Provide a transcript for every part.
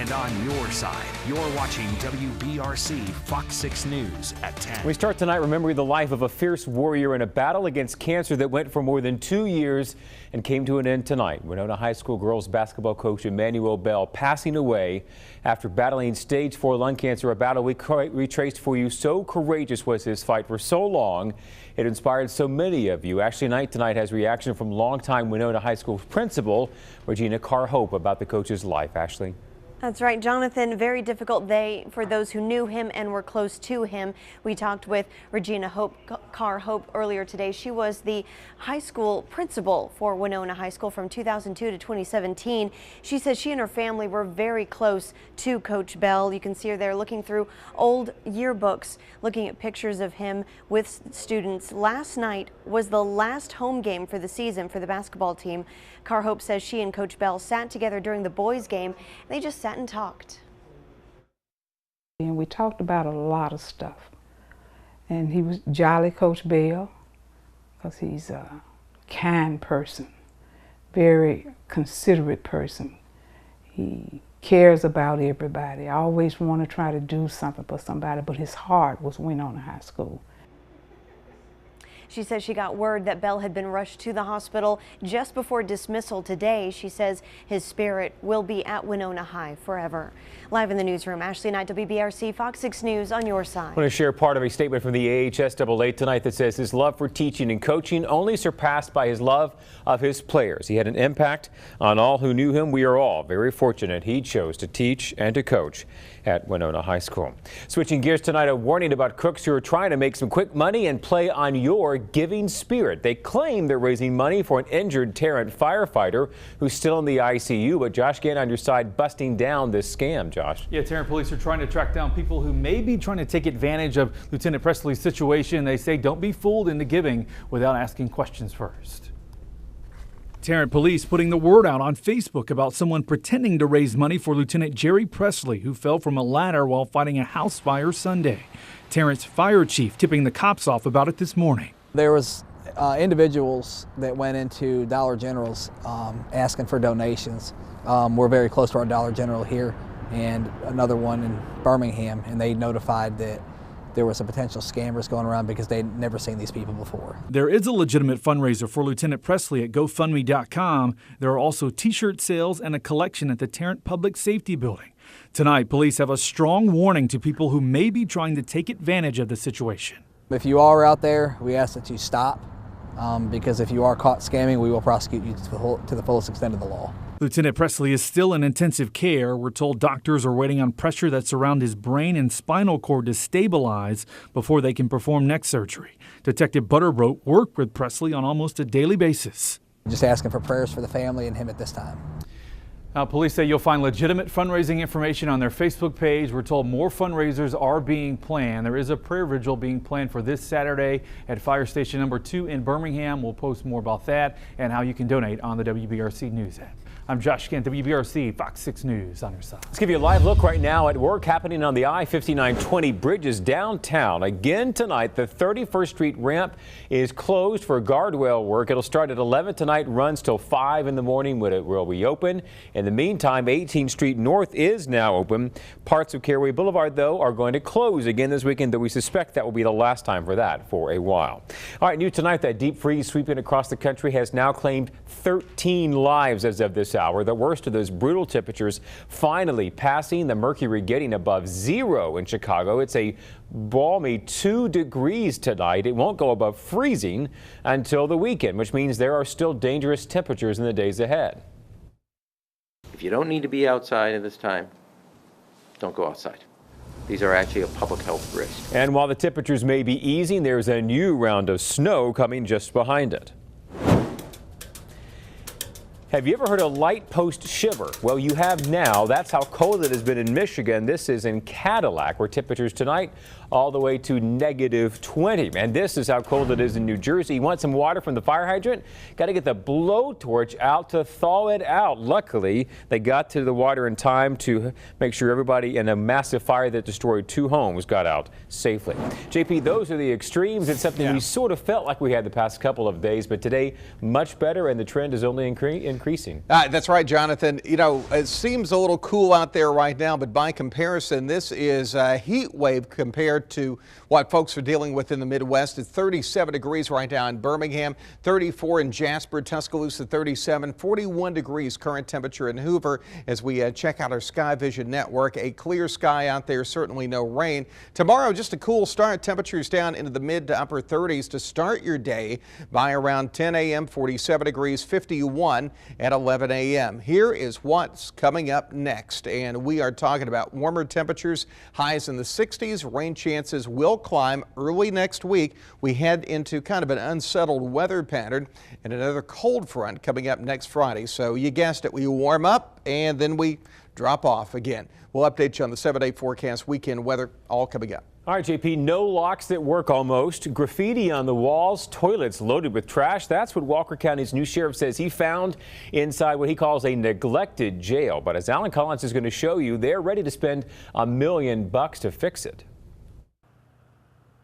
stand on your side. You're watching WBRC Fox 6 News at 10. We start tonight remembering the life of a fierce warrior in a battle against cancer that went for more than 2 years and came to an end tonight. Winona High School girls basketball coach Emmanuel Bell passing away after battling stage 4 lung cancer, a battle we retraced for you. So courageous was his fight for so long. It inspired so many of you. Ashley Knight tonight has reaction from longtime Winona High School principal Regina Carr-Hope about the coach's life. Ashley. That's right, Jonathan. Very difficult day for those who knew him and were close to him. We talked with Regina Carr-Hope earlier today. She was the high school principal for Winona High School from 2002 to 2017. She says she and her family were very close to Coach Bell. You can see her there looking through old yearbooks, looking at pictures of him with students. Last night was the last home game for the season for the basketball team. Carr-Hope says she and Coach Bell sat together during the boys' game. They just sat and talked. And we talked about a lot of stuff. And he was jolly, Coach Bell, because he's a kind person, very considerate person. He cares about everybody. I always want to try to do something for somebody, but his heart was Winona High School. She says she got word that Bell had been rushed to the hospital just before dismissal today. She says his spirit will be at Winona High forever. Live in the newsroom, Ashley Knight, WBRC Fox 6 News, on your side. I want to share part of a statement from the AHSAA tonight that says his love for teaching and coaching only surpassed by his love of his players. He had an impact on all who knew him. We are all very fortunate he chose to teach and to coach at Winona High School. Switching gears tonight, a warning about crooks who are trying to make some quick money and play on your giving spirit. They claim they're raising money for an injured Tarrant firefighter who's still in the ICU, but Josh Gann on your side busting down this scam. Josh. Yeah, Tarrant police are trying to track down people who may be trying to take advantage of Lieutenant Presley's situation. They say don't be fooled into giving without asking questions first. Tarrant police putting the word out on Facebook about someone pretending to raise money for Lieutenant Jerry Presley, who fell from a ladder while fighting a house fire Sunday. Tarrant's fire chief tipping the cops off about it this morning. There was individuals that went into Dollar General's asking for donations. We're very close to our Dollar General here and another one in Birmingham, and they notified that there were some potential scammers going around because they'd never seen these people before. There is a legitimate fundraiser for Lieutenant Presley at GoFundMe.com. There are also T-shirt sales and a collection at the Tarrant Public Safety Building. Tonight, police have a strong warning to people who may be trying to take advantage of the situation. If you are out there, we ask that you stop, because if you are caught scamming, we will prosecute you to the fullest extent of the law. Lieutenant Presley is still in intensive care. We're told doctors are waiting on pressure that's around his brain and spinal cord to stabilize before they can perform neck surgery. Detective Butterbrook worked with Presley on almost a daily basis. Just asking for prayers for the family and him at this time. Now, police say you'll find legitimate fundraising information on their Facebook page. We're told more fundraisers are being planned. There is a prayer vigil being planned for this Saturday at Fire Station number 2 in Birmingham. We'll post more about that and how you can donate on the WBRC News app. I'm Josh Kent, WBRC Fox 6 News on your side. Let's give you a live look right now at work happening on the I-5920 bridges downtown. Again tonight, the 31st Street ramp is closed for guardrail work. It'll start at 11 tonight, runs till 5 in the morning when it will reopen. In the meantime, 18th Street North is now open. Parts of Caraway Boulevard, though, are going to close again this weekend, though we suspect that will be the last time for that for a while. All right, new tonight, that deep freeze sweeping across the country has now claimed 13 lives as of this hour. The worst of those brutal temperatures finally passing, the mercury getting above 0 in Chicago. It's a balmy 2 degrees tonight. It won't go above freezing until the weekend, which means there are still dangerous temperatures in the days ahead. If you don't need to be outside at this time, don't go outside. These are actually a public health risk. And while the temperatures may be easing, there's a new round of snow coming just behind it. Have you ever heard a light post shiver? Well, you have now. That's how cold it has been in Michigan. This is in Cadillac, where temperatures tonight all the way to -20. And this is how cold it is in New Jersey. You want some water from the fire hydrant? Got to get the blowtorch out to thaw it out. Luckily, they got to the water in time to make sure everybody in a massive fire that destroyed 2 homes got out safely. JP, those are the extremes. It's something we sort of felt like we had the past couple of days, but today much better, and the trend is only increasing. That's right, Jonathan. You know, it seems a little cool out there right now, but by comparison, this is a heat wave compared to what folks are dealing with in the Midwest. It's 37 degrees right now in Birmingham, 34 in Jasper, Tuscaloosa 37, 41 degrees current temperature in Hoover as we check out our Sky Vision network. A clear sky out there, certainly no rain. Tomorrow, just a cool start. Temperatures down into the mid to upper 30s to start your day by around 10 a.m., 47 degrees, 51 at 11 a.m. Here is what's coming up next, and we are talking about warmer temperatures, highs in the 60s. Rain chances will climb early next week. We head into kind of an unsettled weather pattern and another cold front coming up next Friday. So you guessed it, we warm up and then we drop off again. We'll update you on the 7-day forecast, weekend weather, all coming up. All right, JP, no locks that work almost. Graffiti on the walls, toilets loaded with trash. That's what Walker County's new sheriff says he found inside what he calls a neglected jail. But as Alan Collins is going to show you, they're ready to spend $1 million to fix it.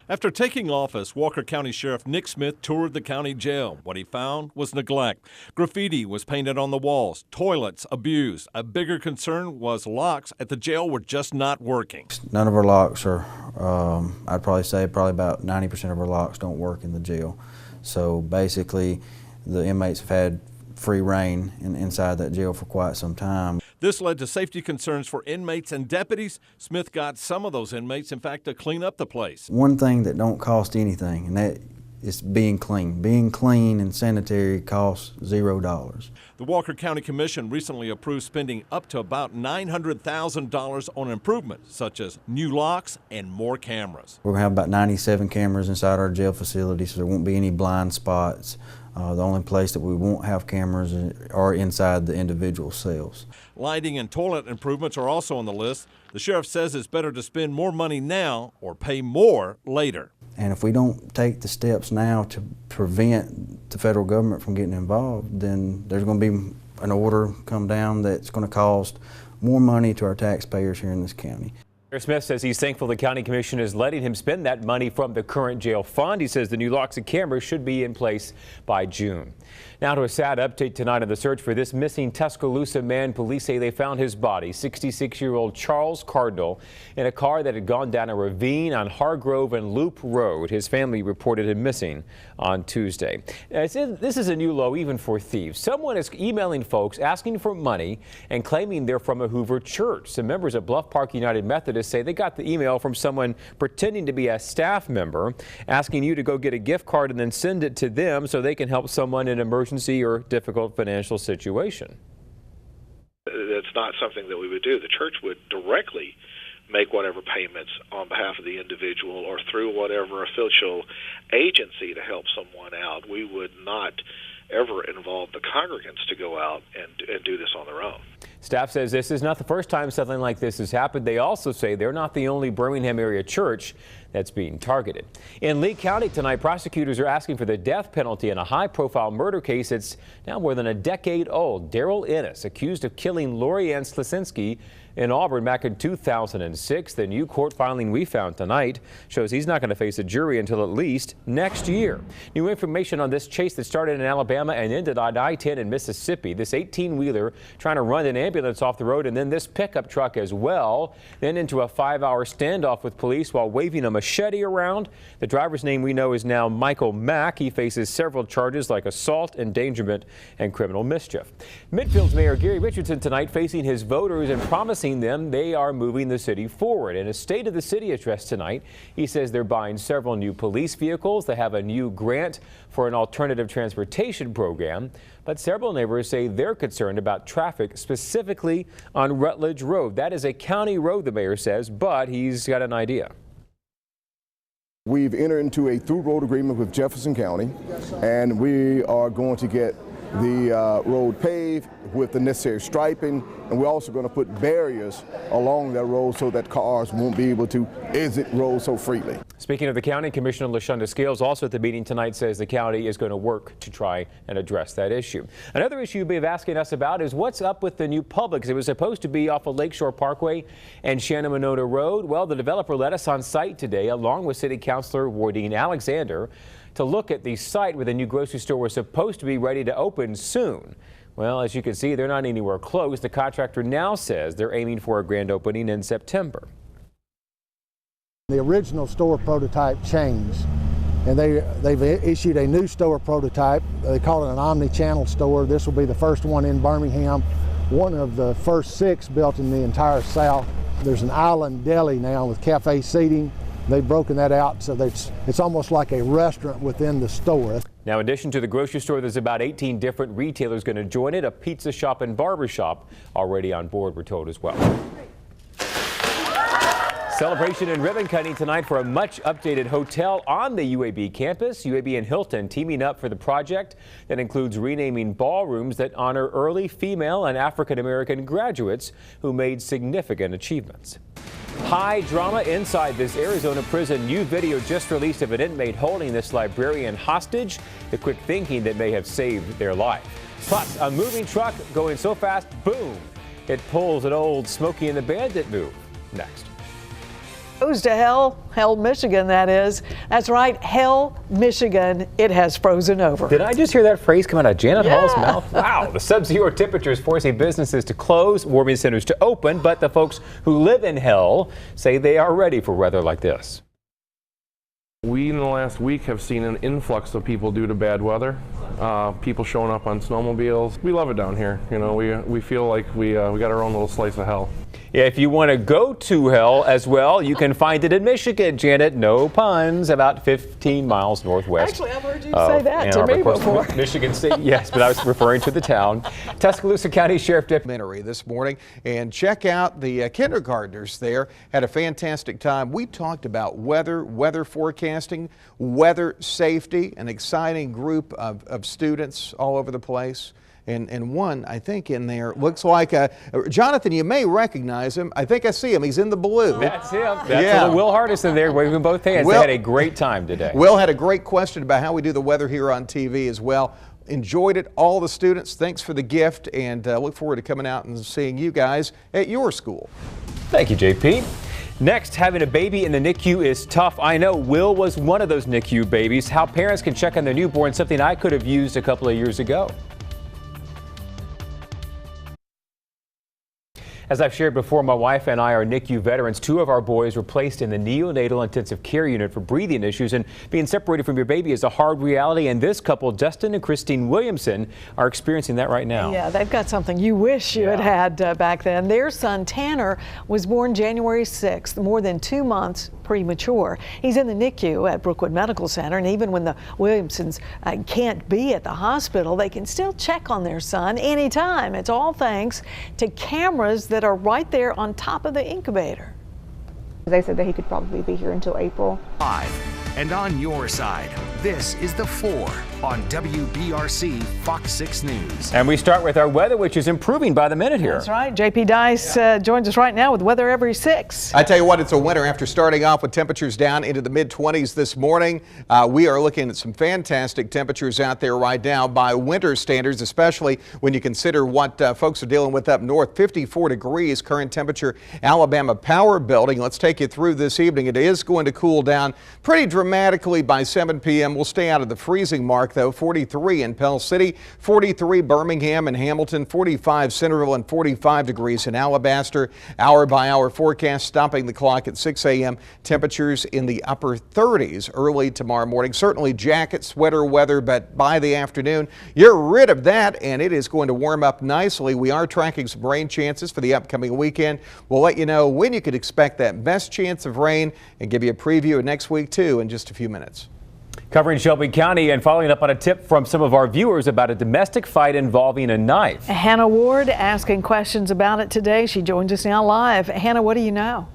After taking office, Walker County Sheriff Nick Smith toured the county jail. What he found was neglect. Graffiti was painted on the walls, toilets abused. A bigger concern was locks at the jail were just not working. None of our locks are, I'd probably say about 90% of our locks don't work in the jail. So basically, the inmates have had free reign inside that jail for quite some time. This led to safety concerns for inmates and deputies. Smith got some of those inmates, in fact, to clean up the place. One thing that don't cost anything, and that is being clean. Being clean and sanitary costs $0. The Walker County Commission recently approved spending up to about $900,000 on improvements, such as new locks and more cameras. We're going to have about 97 cameras inside our jail facility, so there won't be any blind spots. The only place that we won't have cameras are inside the individual cells. Lighting and toilet improvements are also on the list. The sheriff says it's better to spend more money now or pay more later. And if we don't take the steps now to prevent the federal government from getting involved, then there's going to be an order come down that's going to cost more money to our taxpayers here in this county. Smith says he's thankful the county commission is letting him spend that money from the current jail fund. He says the new locks and cameras should be in place by June. Now to a sad update tonight on the search for this missing Tuscaloosa man. Police say they found his body, 66-year-old Charles Cardinal, in a car that had gone down a ravine on Hargrove and Loop Road. His family reported him missing on Tuesday. This is a new low even for thieves. Someone is emailing folks asking for money and claiming they're from a Hoover church. Some members of Bluff Park United Methodist say they got the email from someone pretending to be a staff member, asking you to go get a gift card and then send it to them so they can help someone in an emergency or difficult financial situation. It's not something that we would do. The church would directly make whatever payments on behalf of the individual or through whatever official agency to help someone out. We would not ever involve the congregants to go out and do this on their own. Staff says this is not the first time something like this has happened. They also say they're not the only Birmingham area church that's being targeted. In Lee County tonight, prosecutors are asking for the death penalty in a high-profile murder case that's now more than a decade old. Daryl Ennis, accused of killing Lori Ann Slasinski in Auburn back in 2006. The new court filing we found tonight shows he's not going to face a jury until at least next year. New information on this chase that started in Alabama and ended on I-10 in Mississippi. This 18-wheeler trying to run an ambulance off the road and then this pickup truck as well. Then into a 5-hour standoff with police while waving a machete around. The driver's name we know is now Michael Mack. He faces several charges like assault, endangerment, and criminal mischief. Midfield's Mayor Gary Richardson tonight facing his voters and promising them they are moving the city forward. In a State of the City address tonight, he says they're buying several new police vehicles. They have a new grant for an alternative transportation program. But several neighbors say they're concerned about traffic, specifically on Rutledge Road. That is a county road, the mayor says, but he's got an idea. We've entered into a through road agreement with Jefferson County, and we are going to get the road paved with the necessary striping, and we're also going to put barriers along that road so that cars won't be able to exit roads so freely. Speaking of the county, Commissioner LaShonda Scales also at the meeting tonight says the county is going to work to try and address that issue. Another issue you'll be asking us about is what's up with the new Publix. It was supposed to be off of Lakeshore Parkway and Shannon-Monona Road. Well, the developer led us on site today along with City Councilor Wardine Alexander to look at the site where the new grocery store was supposed to be ready to open soon. Well, as you can see, they're not anywhere close. The contractor now says they're aiming for a grand opening in September. The original store prototype changed, and they've issued a new store prototype. They call it an omni-channel store. This will be the first one in Birmingham, one of the first 6 built in the entire South. There's an island deli now with cafe seating. They've broken that out so it's almost like a restaurant within the store. Now, in addition to the grocery store, there's about 18 different retailers going to join it. A pizza shop and barber shop already on board, we're told as well. Celebration and ribbon cutting tonight for a much updated hotel on the UAB campus. UAB and Hilton teaming up for the project that includes renaming ballrooms that honor early female and African American graduates who made significant achievements. High drama inside this Arizona prison. New video just released of an inmate holding this librarian hostage. The quick thinking that may have saved their life. Plus, a moving truck going so fast, boom, it pulls an old Smokey and the Bandit move. Next. Goes to Hell, Michigan, that is. That's right, Hell, Michigan. It has frozen over. Did I just hear that phrase come out of Janet Hall's mouth? Wow, the sub-zero temperatures forcing businesses to close, warming centers to open, but the folks who live in Hell say they are ready for weather like this. We, in the last week, have seen an influx of people due to bad weather. People showing up on snowmobiles. We love it down here. You know, we feel like we got our own little slice of hell. Yeah, if you want to go to Hell as well, you can find it in Michigan, Janet. No puns, about 15 miles northwest. Actually, I've heard you say that to me before. Michigan State, yes, but I was referring to the town. Tuscaloosa County Sheriff Deputy this morning, and check out the kindergartners there. Had a fantastic time. We talked about weather forecasting, weather safety, an exciting group of students all over the place. And one, I think, in there looks like Jonathan, you may recognize him. I think I see him. He's in the blue. That's him. That's Will Hardison there waving both hands. They had a great time today. Will had a great question about how we do the weather here on TV as well. Enjoyed it, all the students. Thanks for the gift, and look forward to coming out and seeing you guys at your school. Thank you, JP. Next, having a baby in the NICU is tough. I know Will was one of those NICU babies. How parents can check on their newborn, something I could have used a couple of years ago. As I've shared before, my wife and I are NICU veterans. 2 of our boys were placed in the neonatal intensive care unit for breathing issues, and being separated from your baby is a hard reality. And this couple, Dustin and Christine Williamson, are experiencing that right now. Yeah, they've got something you wish you had back then. Their son, Tanner, was born January 6th, more than 2 months premature. He's in the NICU at Brookwood Medical Center, and even when the Williamsons can't be at the hospital, they can still check on their son anytime. It's all thanks to cameras that are right there on top of the incubator. They said that he could probably be here until April. 5. And on your side, this is the 4 on WBRC Fox 6 News. And we start with our weather, which is improving by the minute here. That's right. JP Dice joins us right now with weather every 6. I tell you what, it's a winter. After starting off with temperatures down into the mid-20s this morning, we are looking at some fantastic temperatures out there right now by winter standards, especially when you consider what folks are dealing with up north. 54 degrees current temperature, Alabama Power Building. Let's take you through this evening. It is going to cool down pretty dramatically by 7 p.m. We'll stay out of the freezing mark, though. 43 in Pell City, 43 Birmingham and Hamilton, 45 Centerville, and 45 degrees in Alabaster. Hour-by-hour forecast stopping the clock at 6 a.m. Temperatures in the upper 30s early tomorrow morning. Certainly jacket, sweater weather, but by the afternoon, you're rid of that, and it is going to warm up nicely. We are tracking some rain chances for the upcoming weekend. We'll let you know when you could expect that best chance of rain and give you a preview of next week, too, in just a few minutes. Covering Shelby County and following up on a tip from some of our viewers about a domestic fight involving a knife. Hannah Ward asking questions about it today. She joins us now live. Hannah, what do you know?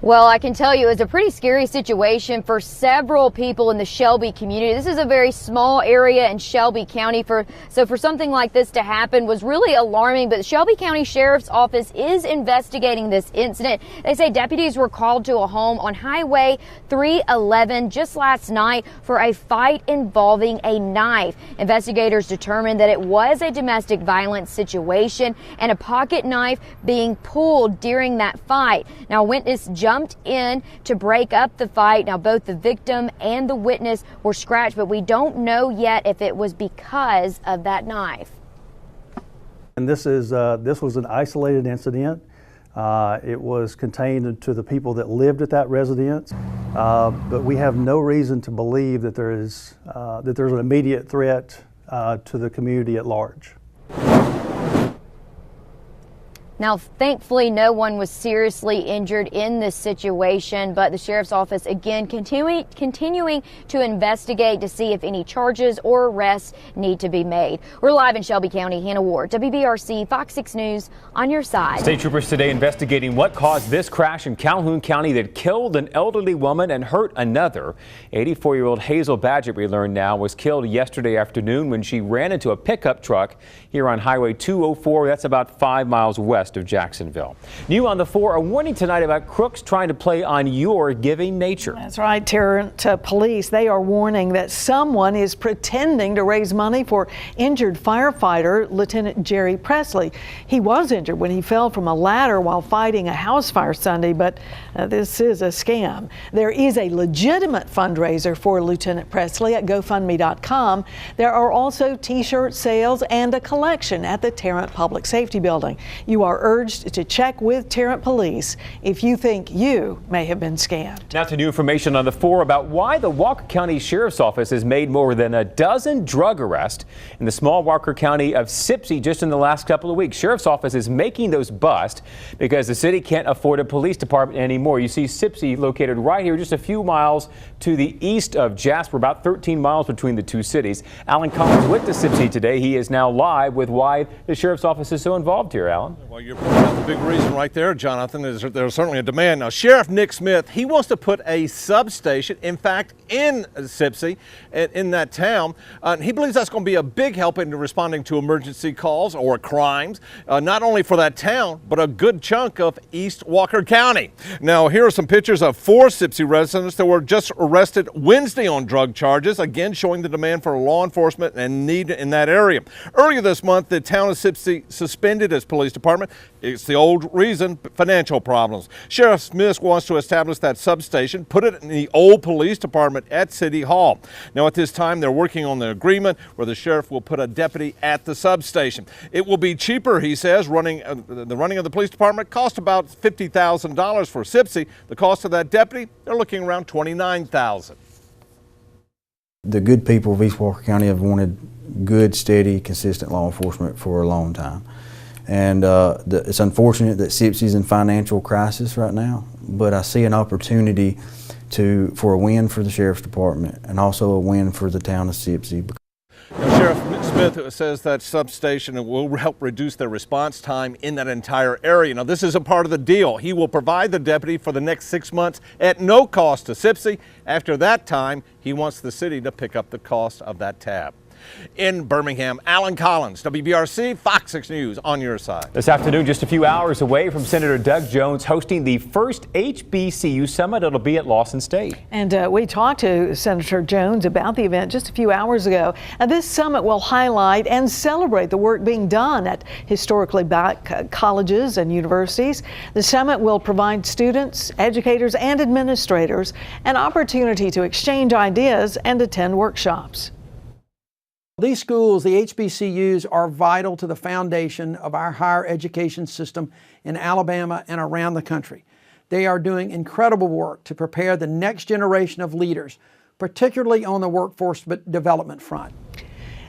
Well, I can tell you it's a pretty scary situation for several people in the Shelby community. This is a very small area in Shelby County, so for something like this to happen was really alarming. But the Shelby County Sheriff's Office is investigating this incident. They say deputies were called to a home on Highway 311 just last night for a fight involving a knife. Investigators determined that it was a domestic violence situation and a pocket knife being pulled during that fight. Now, a witness jumped in to break up the fight. Now, both the victim and the witness were scratched, but we don't know yet if it was because of that knife. And this was an isolated incident. It was contained to the people that lived at that residence, but we have no reason to believe that there's an immediate threat to the community at large. Now, thankfully, no one was seriously injured in this situation, but the Sheriff's Office, again, continuing to investigate to see if any charges or arrests need to be made. We're live in Shelby County. Hannah Ward, WBRC, Fox 6 News, on your side. State troopers today investigating what caused this crash in Calhoun County that killed an elderly woman and hurt another. 84-year-old Hazel Badgett, we learn now, was killed yesterday afternoon when she ran into a pickup truck here on Highway 204. That's about 5 miles west of Jacksonville. New on the 4, a warning tonight about crooks trying to play on your giving nature. That's right, Tarrant police, they are warning that someone is pretending to raise money for injured firefighter Lieutenant Jerry Presley. He was injured when he fell from a ladder while fighting a house fire Sunday, but this is a scam. There is a legitimate fundraiser for Lieutenant Presley at GoFundMe.com. There are also t-shirt sales and a collection at the Tarrant Public Safety Building. You are urged to check with Tarrant Police if you think you may have been scammed. Now to new information on the 4 about why the Walker County Sheriff's Office has made more than a dozen drug arrests in the small Walker County of Sipsey just in the last couple of weeks. Sheriff's Office is making those bust because the city can't afford a police department anymore. You see Sipsey located right here just a few miles to the east of Jasper, about 13 miles between the two cities. Alan Collins with the Sipsey today. He is now live with why the Sheriff's Office is so involved here, Alan. Well, you're pointing out the big reason right there, Jonathan, is there's certainly a demand. Now, Sheriff Nick Smith, he wants to put a substation, in fact, in Sipsey, in that town. He believes that's going to be a big help in responding to emergency calls or crimes, not only for that town, but a good chunk of East Walker County. Now, here are some pictures of 4 Sipsey residents that were just arrested Wednesday on drug charges, again showing the demand for law enforcement and need in that area. Earlier this month, the town of Sipsey suspended its police department. It's the old reason, financial problems. Sheriff Smith wants to establish that substation, put it in the old police department at City Hall. Now, at this time, they're working on the agreement where the sheriff will put a deputy at the substation. It will be cheaper, he says. The running of the police department cost about $50,000 for Sipsey. The cost of that deputy, they're looking around $29,000. The good people of East Walker County have wanted good, steady, consistent law enforcement for a long time. And it's unfortunate that Sipsey's in financial crisis right now, but I see an opportunity for a win for the Sheriff's Department and also a win for the town of Sipsey. Now, Sheriff Smith says that substation will help reduce their response time in that entire area. Now, this is a part of the deal. He will provide the deputy for the next 6 months at no cost to Sipsey. After that time, he wants the city to pick up the cost of that tab. In Birmingham, Alan Collins, WBRC, Fox 6 News, on your side. This afternoon, just a few hours away from Senator Doug Jones hosting the first HBCU summit. It'll be at Lawson State. And we talked to Senator Jones about the event just a few hours ago. And this summit will highlight and celebrate the work being done at historically black colleges and universities. The summit will provide students, educators, and administrators an opportunity to exchange ideas and attend workshops. These schools, the HBCUs, are vital to the foundation of our higher education system in Alabama and around the country. They are doing incredible work to prepare the next generation of leaders, particularly on the workforce development front.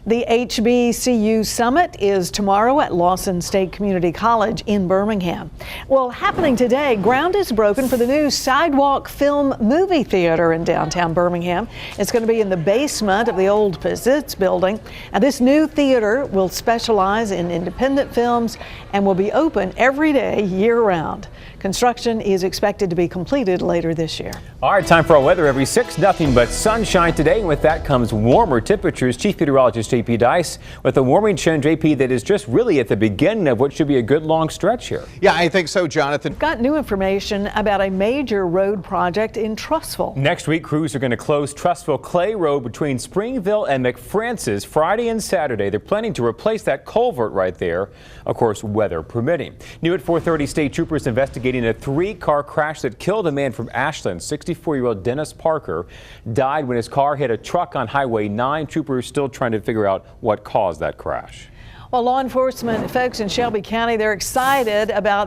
The HBCU Summit is tomorrow at Lawson State Community College in Birmingham. Well, happening today, ground is broken for the new Sidewalk Film Movie Theater in downtown Birmingham. It's going to be in the basement of the old Pizzitz building. And this new theater will specialize in independent films and will be open every day year-round. Construction is expected to be completed later this year. All right, time for our weather. Every 6, nothing but sunshine today. And with that comes warmer temperatures. Chief Meteorologist JP Dice with a warming trend, JP, that is just really at the beginning of what should be a good long stretch here. Yeah, I think so, Jonathan. We've got new information about a major road project in Trussville. Next week, crews are going to close Trussville Clay Road between Springville and McFrancis Friday and Saturday. They're planning to replace that culvert right there, of course, weather permitting. New at 4:30, state troopers investigating a 3-car crash that killed a man from Ashland. 64-year-old Dennis Parker died when his car hit a truck on Highway 9. Troopers still trying to figure out what caused that crash. Well, law enforcement folks in Shelby County, they're excited about